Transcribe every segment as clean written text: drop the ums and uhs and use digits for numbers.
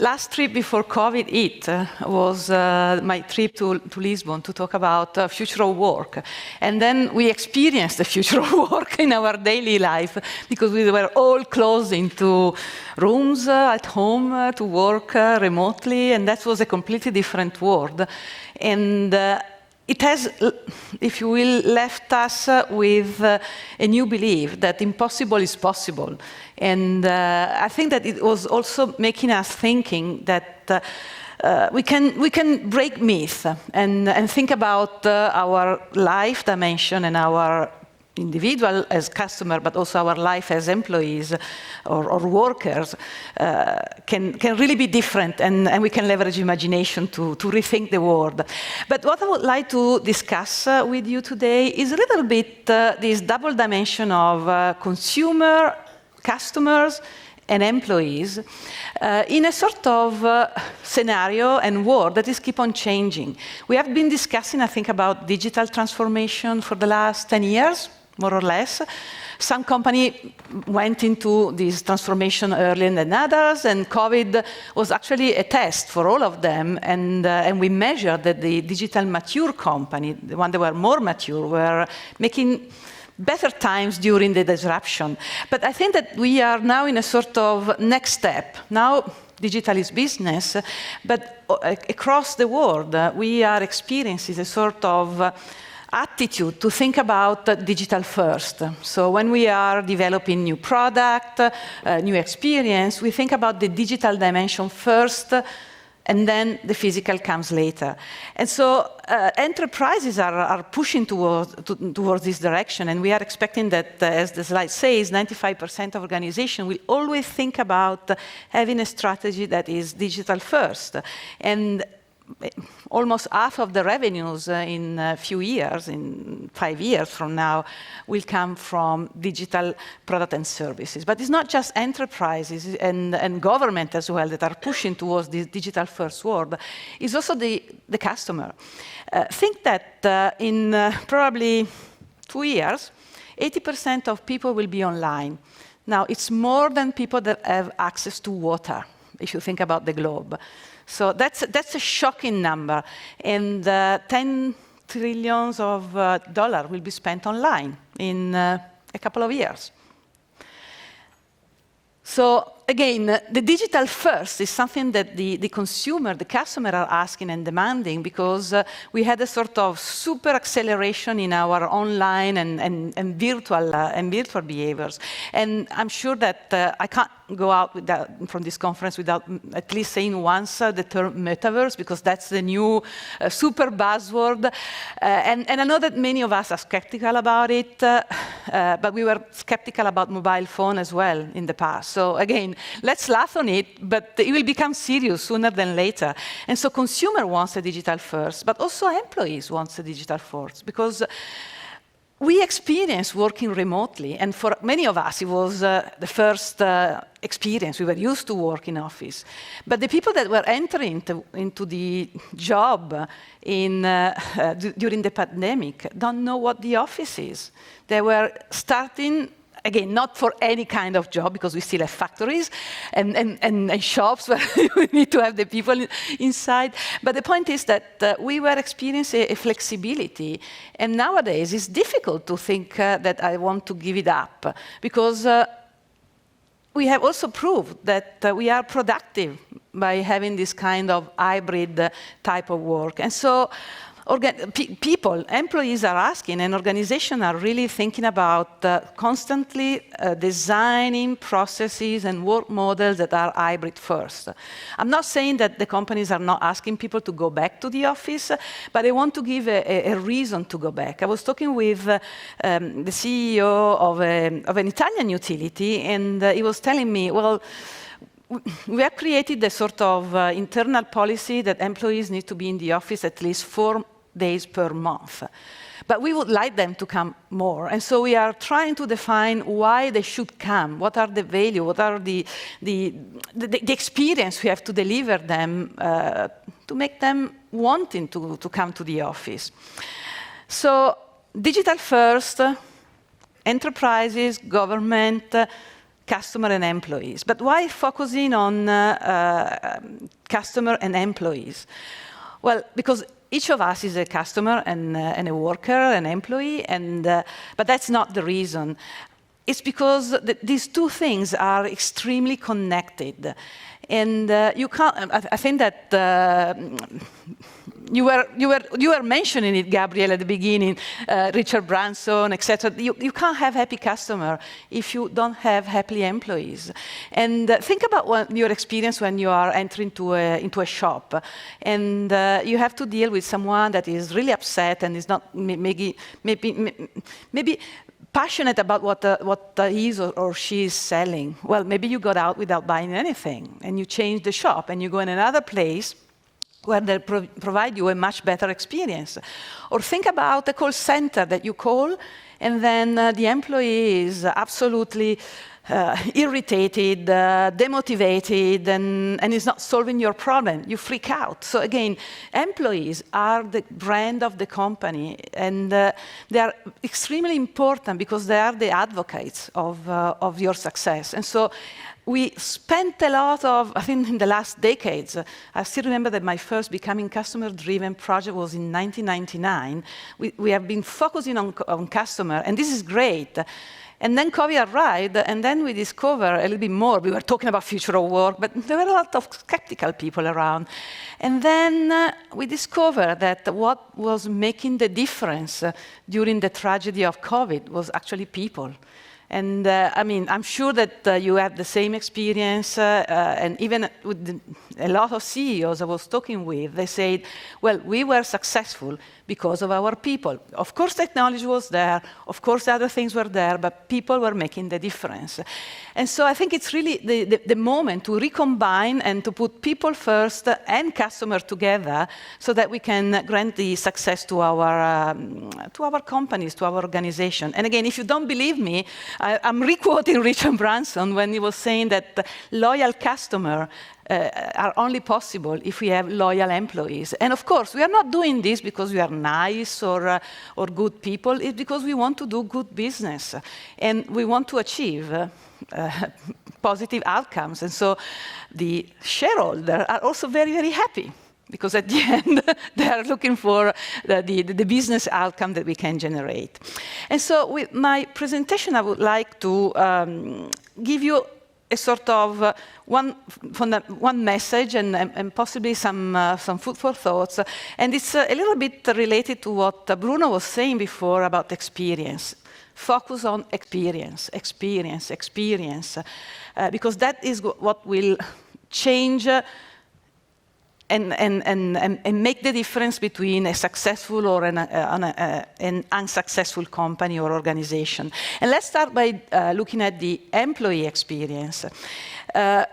last trip before COVID hit was my trip to Lisbon to talk about future of work. And then we experienced the future of work in our daily life because we were all closed into rooms at home to work remotely, and that was a completely different world. And it has, if you will, left us with a new belief that impossible is possible. And I think that it was also making us thinking that we can break myth and think about our life dimension and our individual as customer, but also our life as employees or workers can really be different, and we can leverage imagination to rethink the world. But what I would like to discuss with you today is a little bit this double dimension of consumer, customers, and employees in a sort of scenario and world that is keep on changing. We have been discussing, I think, about digital transformation for the last 10 years, more or less. Some companies went into this transformation earlier than others, and COVID was actually a test for all of them. And we measured that the digital mature company, the ones that were more mature, were making better times during the disruption. But I think that we are now in a sort of next step. Now, digital is business, but across the world, we are experiencing a sort of attitude to think about digital first. So when we are developing new product, new experience, we think about the digital dimension first, and then the physical comes later. And so enterprises are pushing towards this direction, and we are expecting that, as the slide says, 95% of organizations will always think about having a strategy that is digital first. And almost half of the revenues in a few years, in 5 years from now, will come from digital product and services. But it's not just enterprises and government as well that are pushing towards this digital first world. It's also the customer. Think that in probably 2 years, 80% of people will be online. Now, it's more than people that have access to water, if you think about the globe. So that's a shocking number, and 10 trillions of dollars will be spent online in a couple of years. So again, the digital first is something that the consumer, the customer are asking and demanding, because we had a sort of super acceleration in our online and virtual behaviors. And I'm sure that I can't go out from this conference without at least saying once the term metaverse, because that's the new super buzzword. And I know that many of us are skeptical about it, but we were skeptical about mobile phone as well in the past. So again, let's laugh on it, but it will become serious sooner than later. And so consumer wants a digital first, but also employees want a digital first, because we experience working remotely, and for many of us, it was the first experience. We were used to work in office. But the people that were entering into the job during the pandemic don't know what the office is. They were starting, again, not for any kind of job, because we still have factories and shops where we need to have the people inside. But the point is that we were experiencing a flexibility. And nowadays, it's difficult to think that I want to give it up, because we have also proved that we are productive by having this kind of hybrid type of work. And so people, employees are asking, and organizations are really thinking about constantly designing processes and work models that are hybrid first. I'm not saying that the companies are not asking people to go back to the office, but they want to give a reason to go back. I was talking with the CEO of an Italian utility, and he was telling me, well, we have created a sort of internal policy that employees need to be in the office at least 4 days per month. But we would like them to come more. And so we are trying to define why they should come. What are the value? What are the experience we have to deliver them to make them wanting to come to the office? So digital first, enterprises, government, customer and employees. But why focusing on customer and employees? Well, because each of us is a customer and a worker, an employee, but that's not the reason. It's because these two things are extremely connected. And you can't, I think that you were mentioning it, Gabrielle, at the beginning, Richard Branson, etc. You can't have happy customer if you don't have happy employees. And think about your experience when you are entering into a shop, and you have to deal with someone that is really upset and is not maybe passionate about what he is or she is selling. Well, maybe you got out without buying anything, and you change the shop, and you go in another place where they provide you a much better experience. Or think about a call center that you call, and then the employee is absolutely irritated, demotivated, and is not solving your problem. You freak out. So again, employees are the brand of the company, and they are extremely important because they are the advocates of your success. And so we spent a lot of, I think in the last decades, I still remember that my first Becoming Customer-Driven project was in 1999. We have been focusing on customer, and this is great. And then COVID arrived, and then we discovered a little bit more. We were talking about future of work, but there were a lot of skeptical people around. And then we discovered that what was making the difference during the tragedy of COVID was actually people. And I mean, I'm sure that you have the same experience, and even with a lot of CEOs I was talking with, they said, well, we were successful because of our people. Of course, technology was there, of course, other things were there, but people were making the difference. And so I think it's really the moment to recombine and to put people first and customer together so that we can grant the success to our companies, to our organization. And again, if you don't believe me, I'm re-quoting Richard Branson when he was saying that loyal customers are only possible if we have loyal employees. And of course, we are not doing this because we are nice or good people. It's because we want to do good business. And we want to achieve positive outcomes. And so the shareholders are also very, very happy, because at the end, they are looking for the business outcome that we can generate. And so with my presentation, I would like to give you a sort of one message and possibly some food for thoughts. And it's a little bit related to what Bruno was saying before about experience. Focus on experience, experience, experience, because that is what will change and make the difference between a successful or an unsuccessful company or organization. And let's start by looking at the employee experience.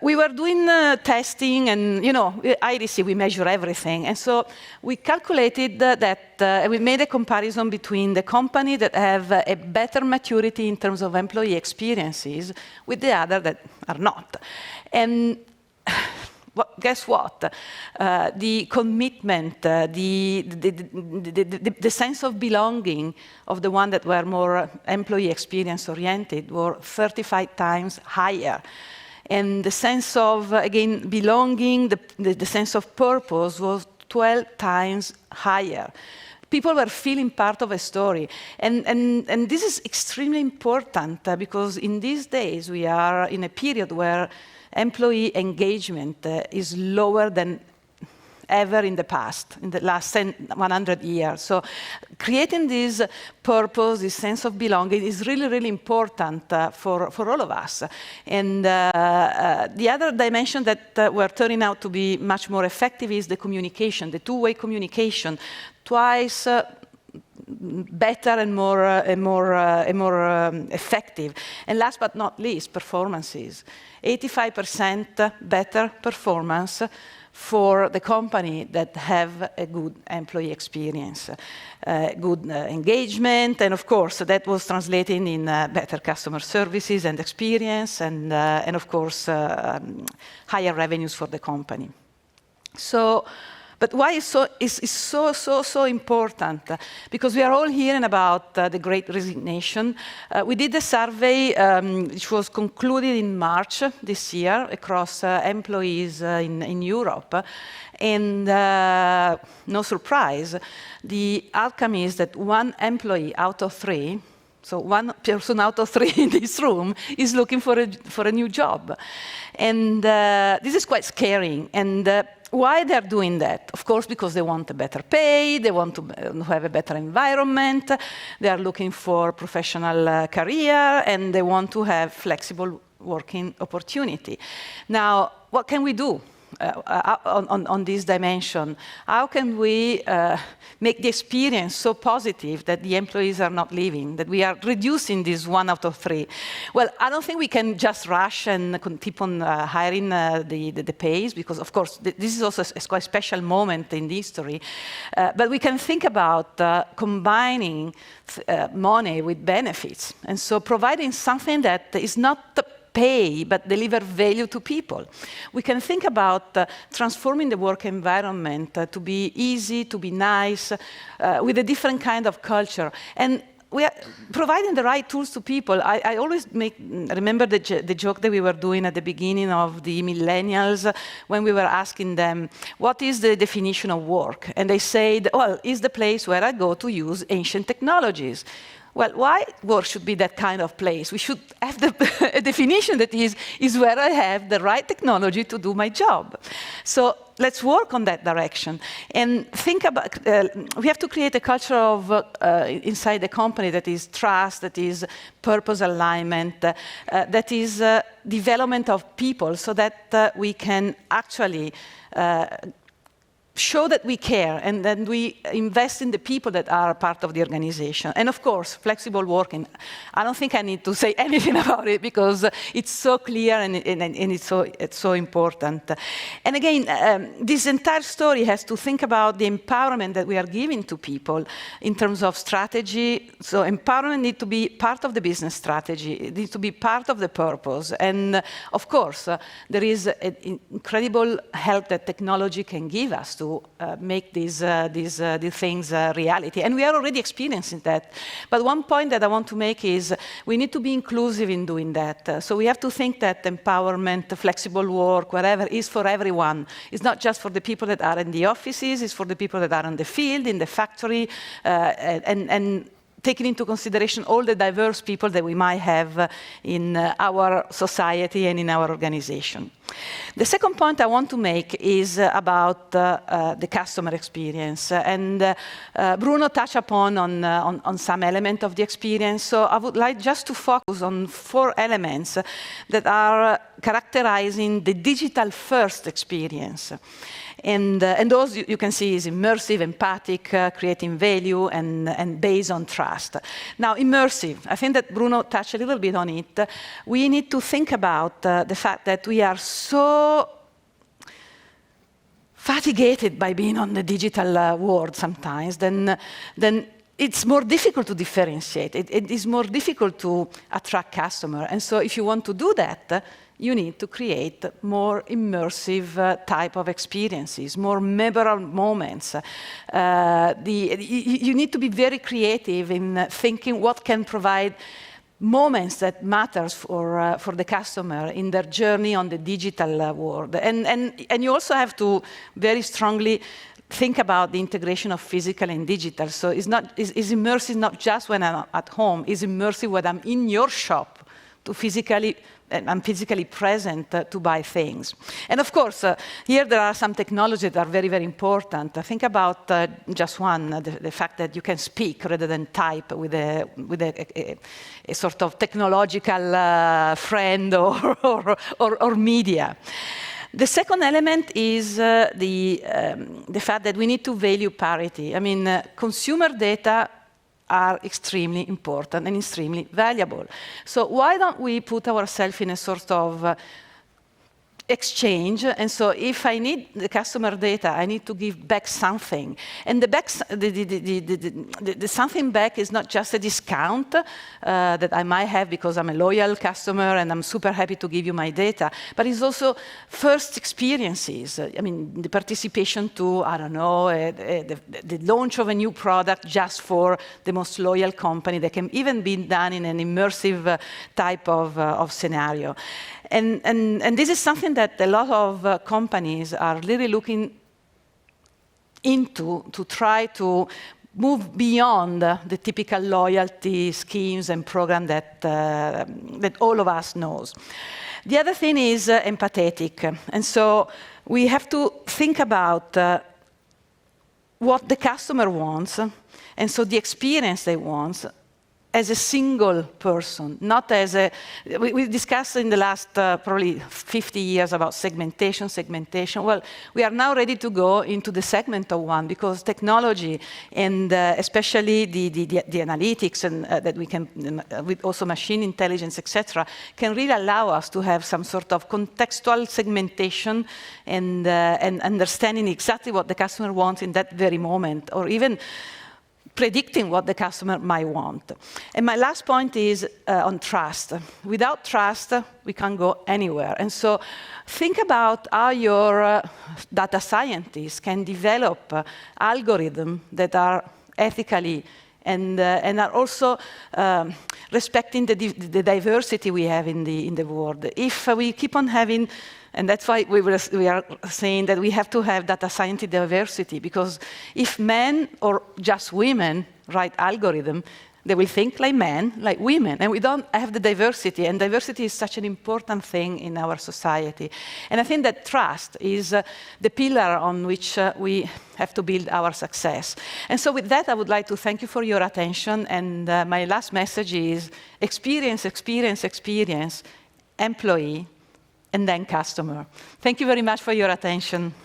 We were doing testing, and IDC, we measure everything. And so we calculated that we made a comparison between the company that have a better maturity in terms of employee experiences with the other that are not. And guess what? The commitment, the sense of belonging of the one that were more employee experience oriented were 35 times higher. And the sense of, again, belonging, the sense of purpose was 12 times higher. People were feeling part of a story. And this is extremely important because in these days we are in a period where employee engagement is lower than ever in the past, in the last 100 years. So creating this purpose, this sense of belonging is really, really important for all of us. And the other dimension that we're turning out to be much more effective is the communication, the two-way communication. Twice better and more effective. And last but not least, performances. 85% better performance for the company that have a good employee experience, good engagement, and of course that was translating in better customer services and experience, and of course higher revenues for the company. So But why is so important? Because we are all hearing about the Great Resignation. We did a survey which was concluded in March this year across employees in Europe. And no surprise, the outcome is that one employee out of three, so one person out of three in this room, is looking for a new job. And this is quite scaring. And why they're doing that? Of course, because they want a better pay, they want to have a better environment, they are looking for professional career, and they want to have flexible working opportunity. Now, what can we do on this dimension? How can we make the experience so positive that the employees are not leaving, that we are reducing this one out of three? Well, I don't think we can just rush and keep on hiring the pays, because of course this is also a quite special moment in the history. But we can think about combining money with benefits, and so providing something that is not pay, but deliver value to people. We can think about transforming the work environment to be easy, to be nice, with a different kind of culture. And we are providing the right tools to people. I always remember the joke that we were doing at the beginning of the millennials, when we were asking them, what is the definition of work? And they said, well, it's the place where I go to use ancient technologies. Well, why work should be that kind of place? We should have a definition that is where I have the right technology to do my job. So let's work on that direction. And think about, we have to create a culture of, inside the company, that is trust, that is purpose alignment, that is development of people, so that we can actually show that we care, and then we invest in the people that are part of the organization. And of course, flexible working. I don't think I need to say anything about it, because it's so clear and it's so important. And again, this entire story has to think about the empowerment that we are giving to people in terms of strategy. So empowerment needs to be part of the business strategy. It needs to be part of the purpose. And of course, there is an incredible help that technology can give us to make these things reality. And we are already experiencing that. But one point that I want to make is we need to be inclusive in doing that. So we have to think that empowerment, flexible work, whatever, is for everyone. It's not just for the people that are in the offices, it's for the people that are in the field, in the factory, and taking into consideration all the diverse people that we might have in our society and in our organization. The second point I want to make is about the customer experience. And Bruno touched upon on some element of the experience. So I would like just to focus on 4 elements that are characterizing the digital-first experience. And those you can see is immersive, empathic, creating value, and based on trust. Now, immersive, I think that Bruno touched a little bit on it. We need to think about the fact that we are so fatigued by being on the digital world sometimes, then it's more difficult to differentiate. It is more difficult to attract customers. And so if you want to do that, you need to create more immersive type of experiences, more memorable moments. You need to be very creative in thinking what can provide moments that matters for the customer in their journey on the digital world. And you also have to very strongly think about the integration of physical and digital. So it's immersive not just when I'm at home, it's immersive when I'm in your shop I'm physically present to buy things. And of course, here there are some technologies that are very, very important. Think about just one, the fact that you can speak rather than type with a sort of technological friend or media. The second element is the fact that we need to value parity. I mean, consumer data are extremely important and extremely valuable. So why don't we put ourselves in a sort of exchange, and so if I need the customer data, I need to give back something. And the something back is not just a discount that I might have because I'm a loyal customer and I'm super happy to give you my data, but it's also first experiences. I mean, the participation to, I don't know, the launch of a new product just for the most loyal company that can even be done in an immersive type of scenario. And this is something that a lot of companies are really looking into to try to move beyond the typical loyalty schemes and programs that all of us knows. The other thing is empathetic. And so we have to think about what the customer wants, and so the experience they want, as a single person, not as a... We discussed in the last probably 50 years about segmentation. Well, we are now ready to go into the segment of one, because technology and especially the analytics and that we can, with also machine intelligence, etc., can really allow us to have some sort of contextual segmentation and understanding exactly what the customer wants in that very moment, or even predicting what the customer might want. And my last point is on trust. Without trust, we can't go anywhere. And so think about how your data scientists can develop algorithms that are ethically and are also respecting the diversity we have in the world. If we keep on having, and that's why we are saying that we have to have data scientist diversity, because if men or just women write algorithm, they will think like men, like women, and we don't have the diversity, and diversity is such an important thing in our society. And I think that trust is the pillar on which we have to build our success. And so with that, I would like to thank you for your attention, and my last message is experience, experience, experience, employee, and then customer. Thank you very much for your attention.